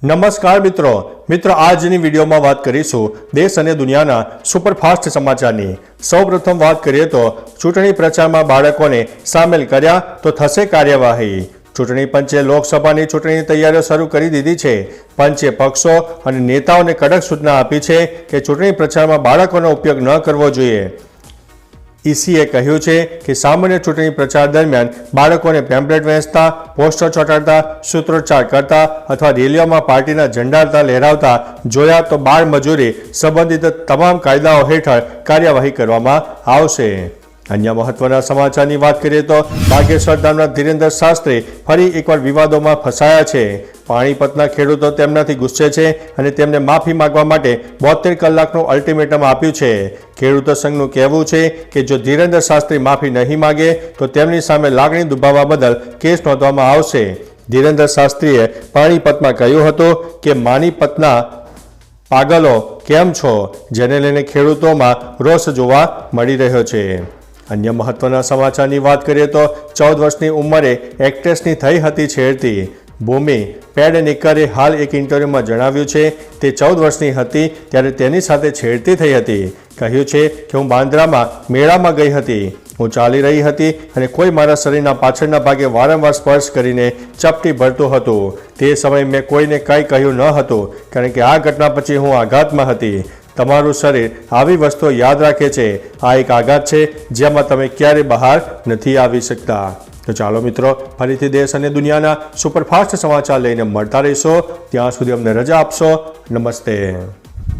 નમસ્કાર મિત્રો આજની વિડીયોમાં વાત કરીશું દેશ અને દુનિયાના સુપરફાસ્ટ સમાચારની। સૌપ્રથમ વાત કરીએ તો ચૂંટણી પ્રચારમાં બાળકોને સામેલ કર્યા તો થશે કાર્યવાહી। ચૂંટણી પંચે લોકસભાની ચૂંટણીની તૈયારીઓ શરૂ કરી દીધી છે। પંચે પક્ષો અને નેતાઓને કડક સૂચના આપી છે કે ચૂંટણી પ્રચારમાં બાળકોનો ઉપયોગ ન કરવો જોઈએ। ઈસીએ કહ્યું છે કે સામાન્ય ચૂંટણી પ્રચાર દરમિયાન બાળકોને પેમ્પલેટ વહેંચતા, પોસ્ટર ચોંટાડતા, સૂત્રોચ્ચાર કરતા અથવા રેલીઓમાં પાર્ટીના ઝંડા લહેરાવતા જોયા તો બાળ મજૂરી સંબંધિત તમામ કાયદાઓ હેઠળ કાર્યવાહી કરવામાં આવશે। અન્ય મહત્વના સમાચારની વાત કરીએ તો બાગેશ્વર ધામના ધીરેન્દ્ર શાસ્ત્રી ફરી એકવાર વિવાદોમાં ફસાયા છે। પાણીપતના ખેડૂતો તેમનાથી ગુસ્સે છે અને તેમને માફી માંગવા માટે 72 કલાકનું અલ્ટિમેટમ આપ્યું છે। ખેડૂતો સંઘનું કહેવું છે કે જો ધીરેન્દ્ર શાસ્ત્રી માફી નહીં માંગે તો તેમની સામે લાગણી દુભાવવા બદલ કેસ નોંધવામાં આવશે। ધીરેન્દ્ર શાસ્ત્રીએ પાણીપતમાં કહ્યું હતું કે માનીપતના પાગલો કેમ છો, જેને લઈને ખેડૂતોમાં રોષ જોવા મળી રહ્યો છે। અન્ય મહત્વના સમાચારની વાત કરીએ તો 14 વર્ષની ઉંમરે એક્ટ્રેસની થઈ હતી છેડતી। ભૂમિ પેડનેકરે હાલ એક ઇન્ટરવ્યુમાં જણાવ્યું છે તે 14 વર્ષની હતી ત્યારે તેની સાથે છેડતી થઈ હતી। કહ્યું છે કે હું બાંદ્રામાં મેળામાં ગઈ હતી, હું ચાલી રહી હતી અને કોઈ મારા શરીરના પાછળના ભાગે વારંવાર સ્પર્શ કરીને ચપટી ભરતું હતું। તે સમયે મેં કોઈને કંઈ કહ્યું ન હતું કારણ કે આ ઘટના પછી હું આઘાતમાં હતી। તમારું શરીર આવી વસ્તુઓ યાદ રાખે છે। આ એક આઘાત છે જેમાં તમે ક્યારે બહાર નથી આવી શકતા। તો ચાલો મિત્રો, ફરીથી દેશ અને દુનિયાના સુપરફાસ્ટ સમાચાર લઈને મળતા રહીશો। ત્યાં સુધી અમને રજા આપશો। નમસ્તે।